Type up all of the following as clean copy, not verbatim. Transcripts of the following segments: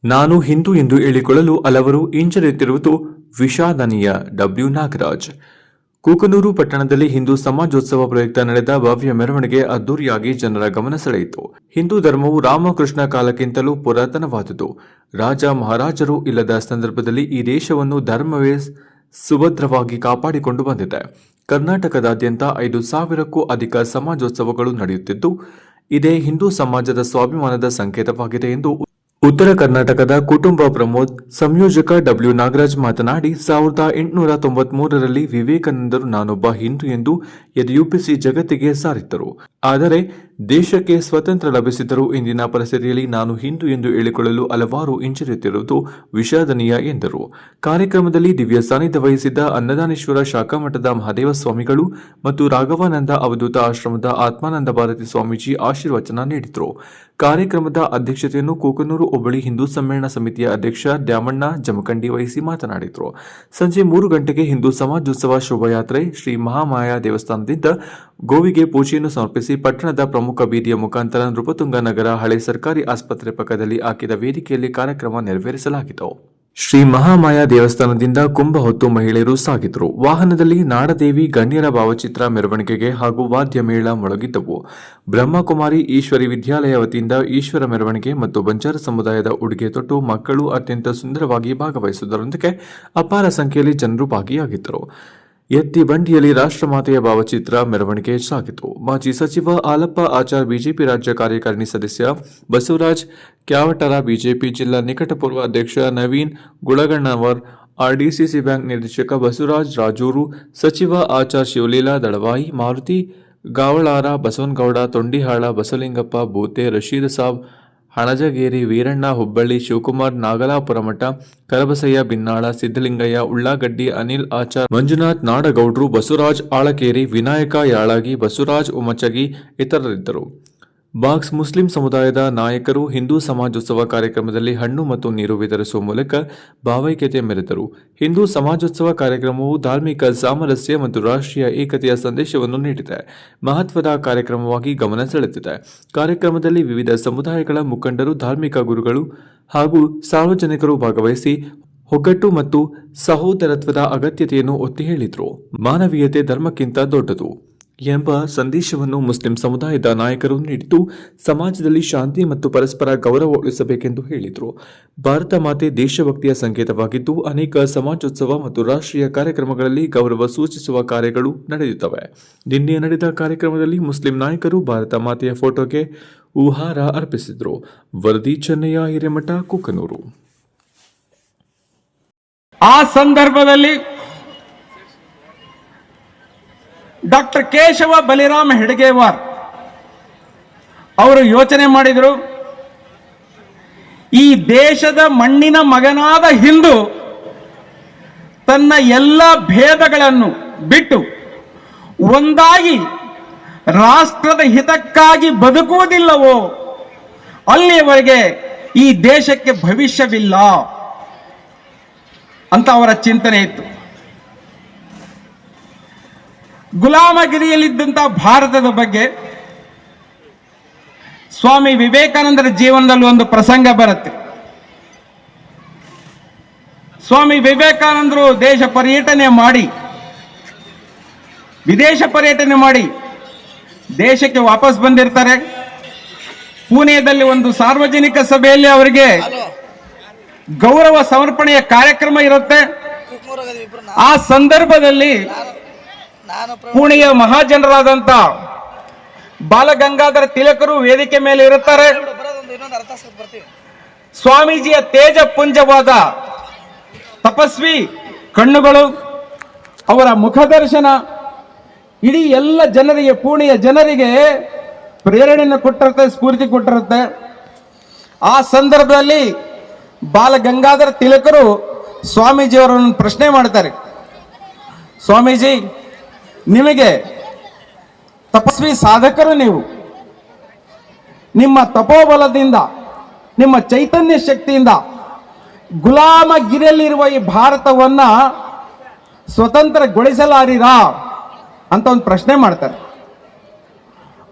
ನಾನು ಹಿಂದೂ ಎಂದು ಹೇಳಿಕೊಳ್ಳಲು ಹಲವರು ಹಿಂಜರಿಯುತ್ತಿರುವುದು ವಿಷಾದನೀಯ. ಡಬ್ಲ್ಯೂ ನಾಗರಾಜ್. ಕೂಕನೂರು ಪಟ್ಟಣದಲ್ಲಿ ಹಿಂದೂ ಸಮಾಜೋತ್ಸವ ಪ್ರಯುಕ್ತ ನಡೆದ ಭವ್ಯ ಮೆರವಣಿಗೆ ಅದ್ದೂರಿಯಾಗಿ ಜನರ ಗಮನ ಸೆಳೆಯಿತು. ಹಿಂದೂ ಧರ್ಮವು ರಾಮಕೃಷ್ಣ ಕಾಲಕ್ಕಿಂತಲೂ ಪುರಾತನವಾದುದು. ರಾಜ ಮಹಾರಾಜರು ಇಲ್ಲದ ಸಂದರ್ಭದಲ್ಲಿ ಈ ದೇಶವನ್ನು ಧರ್ಮವೇ ಸುಭದ್ರವಾಗಿ ಕಾಪಾಡಿಕೊಂಡು ಬಂದಿದೆ. ಕರ್ನಾಟಕದಾದ್ಯಂತ 5,000ಕ್ಕೂ ಅಧಿಕ ಸಮಾಜೋತ್ಸವಗಳು ನಡೆಯುತ್ತಿದ್ದು, ಇದೇ ಹಿಂದೂ ಸಮಾಜದ ಸ್ವಾಭಿಮಾನದ ಸಂಕೇತವಾಗಿದೆ ಎಂದು ಉತ್ತರ ಕರ್ನಾಟಕದ ಕುಟುಂಬ ಪ್ರಮೋದ್ ಸಂಯೋಜಕ ಡಬ್ಲ್ಯೂ ನಾಗರಾಜ್ ಮಾತನಾಡಿ, 1893ರಲ್ಲಿ ವಿವೇಕಾನಂದರು ನಾನೊಬ್ಬ ಹಿಂದೂ ಎಂದು ಯದುಯುಪ್ಪಿಸಿ ಜಗತ್ತಿಗೆ ಸಾರಿದ್ದರು. ಆದರೆ ದೇಶಕ್ಕೆ ಸ್ವತಂತ್ರ ಲಭಿಸಿದರೂ ಇಂದಿನ ಪರಿಸ್ಥಿತಿಯಲ್ಲಿ ನಾನು ಹಿಂದೂ ಎಂದು ಹೇಳಿಕೊಳ್ಳಲು ಹಲವಾರು ಹಿಂಜರಿಯುತ್ತಿರುವುದು ವಿಷಾದನೀಯ ಎಂದರು. ಕಾರ್ಯಕ್ರಮದಲ್ಲಿ ದಿವ್ಯ ಸಾನ್ನಿಧ್ಯ ವಹಿಸಿದ್ದ ಅನ್ನದಾನೇಶ್ವರ ಶಾಖಾಮಠದ ಮಹಾದೇವ ಸ್ವಾಮಿಗಳು ಮತ್ತು ರಾಘವಾನಂದ ಅವಧೂತ ಆಶ್ರಮದ ಆತ್ಮಾನಂದ ಭಾರತಿ ಸ್ವಾಮೀಜಿ ಆಶೀರ್ವಚನ ನೀಡಿದರು. ಕಾರ್ಯಕ್ರಮದ ಅಧ್ಯಕ್ಷತೆಯನ್ನು ಕೂಕನೂರು ಹೋಬಳಿ ಹಿಂದೂ ಸಮ್ಮೇಳನ ಸಮಿತಿಯ ಅಧ್ಯಕ್ಷ ದ್ಯಾಮಣ್ಣ ಜಮಖಂಡಿ ವಹಿಸಿ ಮಾತನಾಡಿದರು. ಸಂಜೆ 3 ಗಂಟೆಗೆ ಹಿಂದೂ ಸಮಾಜೋತ್ಸವ ಶೋಭಾಯಾತ್ರೆ ಶ್ರೀ ಮಹಾಮಾಯಾ ದೇವಸ್ಥಾನದಿಂದ ಗೋವಿಗೆ ಪೂಜೆಯನ್ನು ಸಮರ್ಪಿಸಿ ಪಟ್ಟಣದ ಪ್ರಮುಖ ಬೀದಿಯ ಮುಖಾಂತರ ನೃಪತುಂಗ ನಗರ ಹಳೆ ಸರ್ಕಾರಿ ಆಸ್ಪತ್ರೆ ಪಕ್ಕದಲ್ಲಿ ಹಾಕಿದ ವೇದಿಕೆಯಲ್ಲಿ ಕಾರ್ಯಕ್ರಮ ನೆರವೇರಿಸಲಾಗಿತ್ತು. ಶ್ರೀ ಮಹಾಮಾಯಾ ದೇವಸ್ಥಾನದಿಂದ ಕುಂಭ ಹೊತ್ತು ಮಹಿಳೆಯರು ಸಾಗಿದರು. ವಾಹನದಲ್ಲಿ ನಾಡದೇವಿ ಗಣ್ಯರ ಭಾವಚಿತ್ರ ಮೆರವಣಿಗೆಗೆ ಹಾಗೂ ವಾದ್ಯ ಮೇಳ ಮೊಳಗಿದ್ದವು. ಬ್ರಹ್ಮಕುಮಾರಿ ಈಶ್ವರಿ ವಿದ್ಯಾಲಯ ವತಿಯಿಂದ ಈಶ್ವರ ಮೆರವಣಿಗೆ ಮತ್ತು ಬಂಜಾರ ಸಮುದಾಯದ ಉಡುಗೆ ತೊಟ್ಟು ಮಕ್ಕಳು ಅತ್ಯಂತ ಸುಂದರವಾಗಿ ಭಾಗವಹಿಸುವುದರೊಂದಿಗೆ ಅಪಾರ ಸಂಖ್ಯೆಯಲ್ಲಿ ಜನರು ಭಾಗಿಯಾಗಿದ್ದರು. ಎತ್ತಿ ಬಂಡಿಯಲ್ಲಿ ರಾಷ್ಟ್ರಮಾತೆಯ ಭಾವಚಿತ್ರ ಮೆರವಣಿಗೆ ಸಾಗಿತು. ಮಾಜಿ ಸಚಿವ ಹಾಲಪ್ಪ ಆಚಾರ್, ಬಿಜೆಪಿ ರಾಜ್ಯ ಕಾರ್ಯಕಾರಿಣಿ ಸದಸ್ಯ ಬಸವರಾಜ್ ಕ್ಯಾವಟರ, ಬಿಜೆಪಿ ಜಿಲ್ಲಾ ನಿಕಟಪೂರ್ವ ಅಧ್ಯಕ್ಷ ನವೀನ್ ಗುಳಗಣ್ಣವರ್, ಆರ್ಡಿಸಿಸಿ ಬ್ಯಾಂಕ್ ನಿರ್ದೇಶಕ ಬಸವರಾಜ್ ರಾಜೂರು, ಸಚಿವ ಆಚಾರ್ ಶಿವಲೀಲಾ ದಳವಾಯಿ, ಮಾರುತಿ ಗಾವಳಾರ, ಬಸವನಗೌಡ ತೊಂಡಿಹಾಳ, ಬಸವಲಿಂಗಪ್ಪ ಬೂತೆ, ರಶೀದ್ ಸಾಬ್ ಹಣಜಗೇರಿ, ವೀರಣ್ಣ ಹುಬ್ಬಳ್ಳಿ, ಶಿವಕುಮಾರ್ ನಾಗಲಾಪುರಮಠ, ಕರಬಸಯ್ಯ ಬಿನ್ನಾಳ, ಸಿದ್ದಲಿಂಗಯ್ಯ ಉಳ್ಳಾಗಡ್ಡಿ, ಅನಿಲ್ ಆಚಾರ್, ಮಂಜುನಾಥ್ ನಾಡಗೌಡ್ರು, ಬಸವರಾಜ್ ಆಳಕೇರಿ, ವಿನಾಯಕ ಯಾಳಗಿ, ಬಸವರಾಜ್ ಉಮಚಗಿ ಇತರರಿದ್ದರು. ಬಾಕ್ಸ್ ಮುಸ್ಲಿಂ ಸಮುದಾಯದ ನಾಯಕರು ಹಿಂದೂ ಸಮಾಜೋತ್ಸವ ಕಾರ್ಯಕ್ರಮದಲ್ಲಿ ಹಣ್ಣು ಮತ್ತು ನೀರು ವಿತರಿಸುವ ಮೂಲಕ ಭಾವೈಕ್ಯತೆ ಮೆರೆದರು. ಹಿಂದೂ ಸಮಾಜೋತ್ಸವ ಕಾರ್ಯಕ್ರಮವು ಧಾರ್ಮಿಕ ಸಾಮರಸ್ಯ ಮತ್ತು ರಾಷ್ಟ್ರೀಯ ಏಕತೆಯ ಸಂದೇಶವನ್ನು ನೀಡಿದೆ. ಮಹತ್ವದ ಕಾರ್ಯಕ್ರಮವಾಗಿ ಗಮನ ಸೆಳೆದಿದೆ. ಕಾರ್ಯಕ್ರಮದಲ್ಲಿ ವಿವಿಧ ಸಮುದಾಯಗಳ ಮುಖಂಡರು, ಧಾರ್ಮಿಕ ಗುರುಗಳು ಹಾಗೂ ಸಾರ್ವಜನಿಕರು ಭಾಗವಹಿಸಿ ಒಗ್ಗಟ್ಟು ಮತ್ತು ಸಹೋದರತ್ವದ ಅಗತ್ಯತೆಯನ್ನು ಒತ್ತಿ ಹೇಳಿದರು. ಮಾನವೀಯತೆ ಧರ್ಮಕ್ಕಿಂತ ದೊಡ್ಡದು ಎಂಬ ಸಂದೇಶವನ್ನು ಮುಸ್ಲಿಂ ಸಮುದಾಯದ ನಾಯಕರು ನೀಡಿದ್ದು, ಸಮಾಜದಲ್ಲಿ ಶಾಂತಿ ಮತ್ತು ಪರಸ್ಪರ ಗೌರವ ಉಳಿಸಬೇಕೆಂದು ಹೇಳಿದರು. ಭಾರತ ಮಾತೆ ದೇಶಭಕ್ತಿಯ ಸಂಕೇತವಾಗಿದ್ದು, ಅನೇಕ ಸಮಾಜೋತ್ಸವ ಮತ್ತು ರಾಷ್ಟ್ರೀಯ ಕಾರ್ಯಕ್ರಮಗಳಲ್ಲಿ ಗೌರವ ಸೂಚಿಸುವ ಕಾರ್ಯಗಳು ನಡೆಯುತ್ತವೆ. ನಿನ್ನೆ ನಡೆದ ಕಾರ್ಯಕ್ರಮದಲ್ಲಿ ಮುಸ್ಲಿಂ ನಾಯಕರು ಭಾರತ ಮಾತೆಯ ಫೋಟೋಗೆ ಹೂಹಾರ ಅರ್ಪಿಸಿದರು. ವರದಿ ಚೆನ್ನಯ್ಯ ಹಿರೇಮಠ, ಕೂಕನೂರು. ಆ ಸಂದರ್ಭದಲ್ಲಿ ಡಾಕ್ಟರ್ ಕೇಶವ ಬಲಿರಾಮ್ ಹೆಡ್ಗೇವಾರ್ ಅವರು ಯೋಚನೆ ಮಾಡಿದರು, ಈ ದೇಶದ ಮಣ್ಣಿನ ಮಗನಾದ ಹಿಂದೂ ತನ್ನ ಎಲ್ಲ ಭೇದಗಳನ್ನು ಬಿಟ್ಟು ಒಂದಾಗಿ ರಾಷ್ಟ್ರದ ಹಿತಕ್ಕಾಗಿ ಬದುಕುವುದಿಲ್ಲವೋ ಅಲ್ಲಿಯವರೆಗೆ ಈ ದೇಶಕ್ಕೆ ಭವಿಷ್ಯವಿಲ್ಲ ಅಂತ ಅವರ ಚಿಂತನೆ ಇತ್ತು. ಗುಲಾಮಗಿರಿಯಲ್ಲಿದ್ದಂತಹ ಭಾರತದ ಬಗ್ಗೆ ಸ್ವಾಮಿ ವಿವೇಕಾನಂದರ ಜೀವನದಲ್ಲಿ ಒಂದು ಪ್ರಸಂಗ ಬರುತ್ತೆ. ಸ್ವಾಮಿ ವಿವೇಕಾನಂದರು ವಿದೇಶ ಪರ್ಯಟನೆ ಮಾಡಿ ದೇಶಕ್ಕೆ ವಾಪಸ್ ಬಂದಿರ್ತಾರೆ. ಪುಣೆಯಲ್ಲಿ ಒಂದು ಸಾರ್ವಜನಿಕ ಸಭೆಯಲ್ಲಿ ಅವರಿಗೆ ಗೌರವ ಸಮರ್ಪಣೆಯ ಕಾರ್ಯಕ್ರಮ ಇರುತ್ತೆ. ಆ ಸಂದರ್ಭದಲ್ಲಿ ಪುಣೆಯ ಮಹಾಜನರಾದಂತ ಬಾಲಗಂಗಾಧರ ತಿಲಕರು ವೇದಿಕೆ ಮೇಲೆ ಇರುತ್ತಾರೆ. ಸ್ವಾಮೀಜಿಯ ತೇಜಪುಂಜವಾದ ತಪಸ್ವಿ ಕಣ್ಣುಗಳು, ಅವರ ಮುಖದರ್ಶನ ಇಡೀ ಎಲ್ಲ ಜನರಿಗೆ, ಪುಣೆಯ ಜನರಿಗೆ ಪ್ರೇರಣೆಯನ್ನು ಕೊಟ್ಟಿರುತ್ತೆ, ಸ್ಫೂರ್ತಿ ಕೊಟ್ಟಿರುತ್ತೆ. ಆ ಸಂದರ್ಭದಲ್ಲಿ ಬಾಲಗಂಗಾಧರ ತಿಲಕರು ಸ್ವಾಮೀಜಿಯವರನ್ನು ಪ್ರಶ್ನೆ ಮಾಡ್ತಾರೆ, ಸ್ವಾಮೀಜಿ, ನಿಮಗೆ ತಪಸ್ವಿ ಸಾಧಕರು ನೀವು, ನಿಮ್ಮ ತಪೋಬಲದಿಂದ, ನಿಮ್ಮ ಚೈತನ್ಯ ಶಕ್ತಿಯಿಂದ ಗುಲಾಮಗಿರಿಯಲ್ಲಿರುವ ಈ ಭಾರತವನ್ನ ಸ್ವತಂತ್ರಗೊಳಿಸಲಾರಿರಾ ಅಂತ ಒಂದು ಪ್ರಶ್ನೆ ಮಾಡ್ತಾರೆ.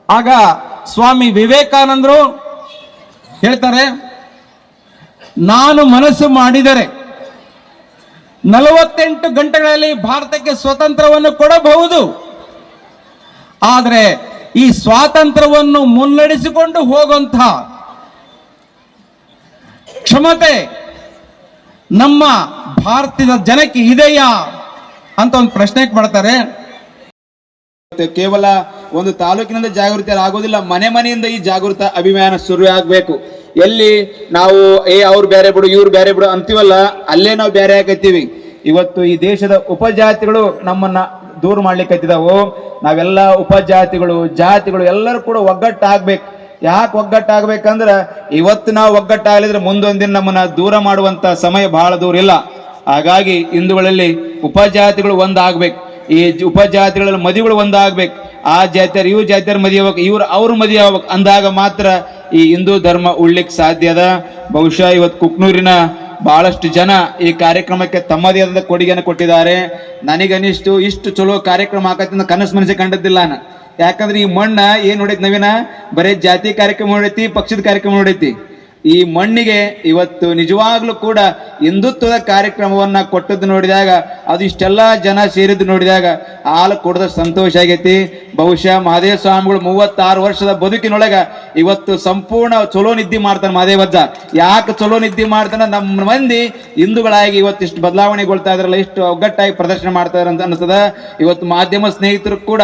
ಆಗ ಸ್ವಾಮಿ ವಿವೇಕಾನಂದರು ಹೇಳ್ತಾರೆ, ನಾನು ಮನಸ್ಸು ಮಾಡಿದರೆ 48 ಗಂಟೆಗಳಲ್ಲಿ ಭಾರತಕ್ಕೆ ಸ್ವತಂತ್ರವನ್ನು ಕೊಡಬಹುದು. ಆದರೆ ಈ ಸ್ವಾತಂತ್ರ್ಯವನ್ನು ಮುನ್ನಡೆಸಿಕೊಂಡು ಹೋಗುವಂಥ ಕ್ಷಮತೆ ನಮ್ಮ ಭಾರತದ ಜನಕ್ಕೆ ಇದೆಯಾ ಅಂತ ಒಂದು ಪ್ರಶ್ನೆ ಮಾಡ್ತಾರೆ. ಕೇವಲ ಒಂದು ತಾಲೂಕಿನಿಂದ ಜಾಗೃತಿ ಆಗೋದಿಲ್ಲ, ಮನೆ ಮನೆಯಿಂದ ಈ ಜಾಗೃತ ಅಭಿಯಾನ ಶುರು ಆಗ್ಬೇಕು. ಎಲ್ಲಿ ನಾವು ಅವ್ರು ಬೇರೆ ಬಿಡು ಇವ್ರು ಬೇರೆ ಬಿಡು ಅಂತೀವಲ್ಲ, ಅಲ್ಲೇ ನಾವು ಬೇರೆ ಆಗತ್ತೀವಿ. ಇವತ್ತು ಈ ದೇಶದ ಉಪಜಾತಿಗಳು ನಮ್ಮನ್ನ ದೂರ ಮಾಡ್ಲಿಕ್ಕತ್ತಿದಾವು. ನಾವೆಲ್ಲ ಉಪಜಾತಿಗಳು ಜಾತಿಗಳು ಎಲ್ಲರೂ ಕೂಡ ಒಗ್ಗಟ್ಟಾಗ್ಬೇಕು. ಯಾಕೆ ಒಗ್ಗಟ್ಟಾಗ್ಬೇಕಂದ್ರ ಇವತ್ತು ನಾವು ಒಗ್ಗಟ್ಟಾಗಲಿದ್ರೆ ಮುಂದೊಂದಿನ ನಮ್ಮನ್ನ ದೂರ ಮಾಡುವಂತ ಸಮಯ ಬಹಳ ದೂರ ಇಲ್ಲ. ಹಾಗಾಗಿ ಹಿಂದೂಗಳಲ್ಲಿ ಉಪಜಾತಿಗಳು ಒಂದಾಗ್ಬೇಕು. ಈ ಉಪಜಾತಿಗಳಲ್ಲಿ ಮದುವೆಗಳು ಒಂದಾಗ್ಬೇಕು. ಆ ಜಾತಿಯರು ಇವ್ರ ಜಾತಿಯರು ಮದುವೆ ಆಗ್ಬೇಕು, ಇವ್ರು ಅವ್ರ ಮದುವೆ ಆಗ್ಬೇಕು. ಅಂದಾಗ ಮಾತ್ರ ಈ ಹಿಂದೂ ಧರ್ಮ ಉಳ್ಲಿಕ್ಕೆ ಸಾಧ್ಯ ಅದ. ಬಹುಶಃ ಇವತ್ತು ಕುಕ್ನೂರಿನ ಬಹಳಷ್ಟು ಜನ ಈ ಕಾರ್ಯಕ್ರಮಕ್ಕೆ ತಮ್ಮದೇ ಆದ ಕೊಡುಗೆಯನ್ನು ಕೊಟ್ಟಿದ್ದಾರೆ. ನನಗನಿಷ್ಟು ಇಷ್ಟು ಚಲೋ ಕಾರ್ಯಕ್ರಮ ಆಕತ್ತಿಂದ ಕನಸು ಮನಸ್ಸಿಗೆ ಕಂಡದ್ದಿಲ್ಲ ನಾನು. ಯಾಕಂದ್ರೆ ಈ ಮಣ್ಣ ಏನ್ ನೋಡೈತಿ ನವೀನ, ಬರೀ ಜಾತಿ ಕಾರ್ಯಕ್ರಮ ನೋಡೈತಿ, ಪಕ್ಷದ ಕಾರ್ಯಕ್ರಮ ನೋಡೈತಿ. ಈ ಮಣ್ಣಿಗೆ ಇವತ್ತು ನಿಜವಾಗ್ಲೂ ಕೂಡ ಹಿಂದುತ್ವದ ಕಾರ್ಯಕ್ರಮವನ್ನ ಕೊಟ್ಟದ್ದು ನೋಡಿದಾಗ, ಅದು ಇಷ್ಟೆಲ್ಲ ಜನ ಸೇರಿದ್ದು ನೋಡಿದಾಗ ಹಾಲು ಕೊಡದ ಸಂತೋಷ ಆಗೈತಿ. ಬಹುಶಃ ಮಹಾದೇವ ಸ್ವಾಮಿಗಳು 36 ವರ್ಷದ ಬದುಕಿನೊಳಗ ಇವತ್ತು ಸಂಪೂರ್ಣ ಚಲೋ ನಿದ್ದೆ ಮಾಡ್ತಾನೆ ಮಹಾದೇವಜ್ಜ. ಯಾಕೆ ಚಲೋ ನಿದ್ದೆ ಮಾಡ್ತಾನೆ? ನಮ್ಮ ಮಂದಿ ಹಿಂದೂಗಳಾಗಿ ಇವತ್ತು ಇಷ್ಟು ಬದಲಾವಣೆಗೊಳ್ತಾ ಇದ್ರಲ್ಲ, ಇಷ್ಟು ಒಗ್ಗಟ್ಟಾಗಿ ಪ್ರದರ್ಶನ ಮಾಡ್ತಾ ಇದಾರೆ ಅಂತ ಅನಿಸ್ತದ. ಇವತ್ತು ಮಾಧ್ಯಮ ಸ್ನೇಹಿತರು ಕೂಡ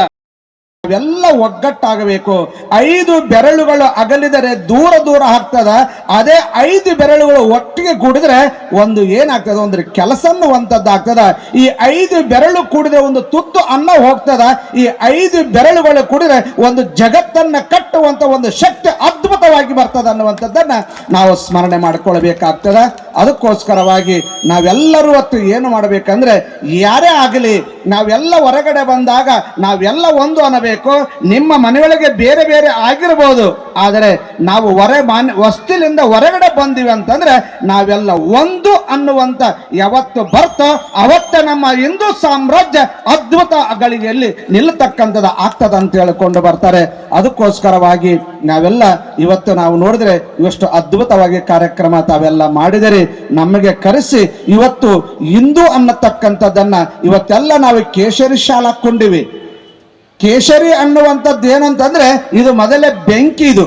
ನಾವೆಲ್ಲ ಒಗ್ಗಟ್ಟಾಗಬೇಕು. 5 ಬೆರಳುಗಳು ಅಗಲಿದರೆ ದೂರ ದೂರ ಆಗ್ತದ. ಅದೇ 5 ಬೆರಳುಗಳು ಒಟ್ಟಿಗೆ ಕೂಡಿದ್ರೆ ಒಂದು ಏನಾಗ್ತದ, ಒಂದು ಕೆಲಸ ಅನ್ನುವಂಥದ್ದಾಗ್ತದ. ಈ 5 ಬೆರಳು ಕೂಡಿದ್ರೆ ಒಂದು ತುತ್ತು ಅನ್ನ ಹೋಗ್ತದ. ಈ 5 ಬೆರಳುಗಳು ಕೂಡಿದ್ರೆ ಒಂದು ಜಗತ್ತನ್ನ ಕಟ್ಟುವಂತ ಒಂದು ಶಕ್ತಿ ಅದ್ಭುತವಾಗಿ ಬರ್ತದ ಅನ್ನುವಂಥದ್ದನ್ನ ನಾವು ಸ್ಮರಣೆ ಮಾಡಿಕೊಳ್ಬೇಕಾಗ್ತದ. ಅದಕ್ಕೋಸ್ಕರವಾಗಿ ನಾವೆಲ್ಲರೂ ಹೊತ್ತು ಏನು ಮಾಡಬೇಕಂದ್ರೆ, ಯಾರೇ ಆಗಲಿ ನಾವೆಲ್ಲ ಹೊರಗಡೆ ಬಂದಾಗ ನಾವೆಲ್ಲ ಒಂದು ಅನ್ನಬೇಕು. ನಿಮ್ಮ ಮನೆಯೊಳಗೆ ಬೇರೆ ಬೇರೆ ಆಗಿರಬಹುದು, ಆದರೆ ನಾವು ವಸ್ತಿಲಿಂದ ಹೊರಗಡೆ ಬಂದಿವಿ ಅಂತಂದ್ರೆ ನಾವೆಲ್ಲ ಒಂದು ಅನ್ನುವಂತ ಯಾವತ್ತು ಬರ್ತೋ ಅವತ್ತ ನಮ್ಮ ಹಿಂದೂ ಸಾಮ್ರಾಜ್ಯ ಅದ್ಭುತ ಗಳಿಗೆಯಲ್ಲಿ ನಿಲ್ಲತಕ್ಕಂಥದ್ದು ಆಗ್ತದ ಅಂತ ಹೇಳಿಕೊಂಡು ಬರ್ತಾರೆ. ಅದಕ್ಕೋಸ್ಕರವಾಗಿ ನಾವೆಲ್ಲ ಇವತ್ತು ನಾವು ನೋಡಿದ್ರೆ ಇಷ್ಟು ಅದ್ಭುತವಾಗಿ ಕಾರ್ಯಕ್ರಮ ತಾವೆಲ್ಲ ಮಾಡಿದರೆ ನಮಗೆ ಕರೆಸಿ ಇವತ್ತು ಹಿಂದೂ ಅನ್ನತಕ್ಕಂಥದ್ದನ್ನ ಇವತ್ತೆಲ್ಲ ನಾವು ಕೇಸರಿ ಶಾಲೆ ಹಾಕೊಂಡಿವಿ. ಕೇಸರಿ ಅನ್ನುವಂಥದ್ದು ಏನಂತಂದ್ರೆ ಇದು ಮೊದಲೇ ಬೆಂಕಿ. ಇದು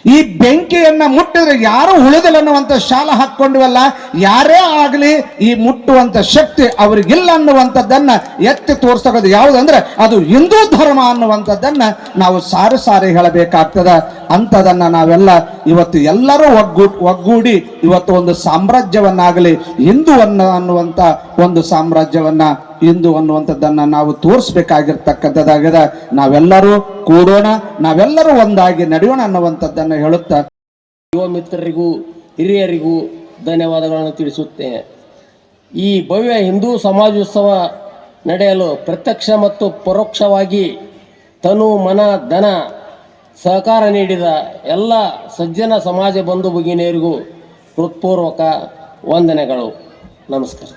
ಈ ಬೆಂಕಿಯನ್ನ ಮುಟ್ಟಿದ್ರೆ ಯಾರು ಉಳಿದಿಲ್ಲ ಅನ್ನುವಂಥ ಶಾಲೆ ಹಾಕೊಂಡಿವಲ್ಲ. ಯಾರೇ ಆಗಲಿ ಈ ಮುಟ್ಟುವಂತ ಶಕ್ತಿ ಅವ್ರಿಗಿಲ್ಲ ಅನ್ನುವಂಥದ್ದನ್ನ ಎತ್ತಿ ತೋರಿಸ್ತಕ್ಕಂಥ ಯಾವುದಂದ್ರೆ ಅದು ಹಿಂದೂ ಧರ್ಮ ಅನ್ನುವಂಥದ್ದನ್ನ ನಾವು ಸಾರಿ ಹೇಳಬೇಕಾಗ್ತದ. ಅಂಥದನ್ನ ನಾವೆಲ್ಲ ಇವತ್ತು ಎಲ್ಲರೂ ಒಗ್ಗೂಡಿ ಇವತ್ತು ಒಂದು ಸಾಮ್ರಾಜ್ಯವನ್ನಾಗಲಿ ಅನ್ನುವಂಥ ಒಂದು ಸಾಮ್ರಾಜ್ಯವನ್ನ ಹಿಂದೂ ಅನ್ನುವಂಥದ್ದನ್ನ ನಾವು ತೋರಿಸ್ಬೇಕಾಗಿರ್ತಕ್ಕಂಥದ್ದಾಗದ. ನಾವೆಲ್ಲರೂ ಕೂಡೋಣ, ನಾವೆಲ್ಲರೂ ಒಂದಾಗಿ ನಡೆಯೋಣ ಅನ್ನುವಂಥದ್ದನ್ನು ಹೇಳುತ್ತಾ ಯುವ ಮಿತ್ರರಿಗೂ ಹಿರಿಯರಿಗೂ ಧನ್ಯವಾದಗಳನ್ನು ತಿಳಿಸುತ್ತೇನೆ. ಈ ಭವ್ಯ ಹಿಂದೂ ಸಮಾಜೋತ್ಸವ ನಡೆಯಲು ಪ್ರತ್ಯಕ್ಷ ಮತ್ತು ಪರೋಕ್ಷವಾಗಿ ತನು ಮನ ಧನ ಸಹಕಾರ ನೀಡಿದ ಎಲ್ಲ ಸಜ್ಜನ ಸಮಾಜ ಬಂಧು ಭಗಿನಿಯರಿಗೂ ಹೃತ್ಪೂರ್ವಕ ವಂದನೆಗಳು. ನಮಸ್ಕಾರ.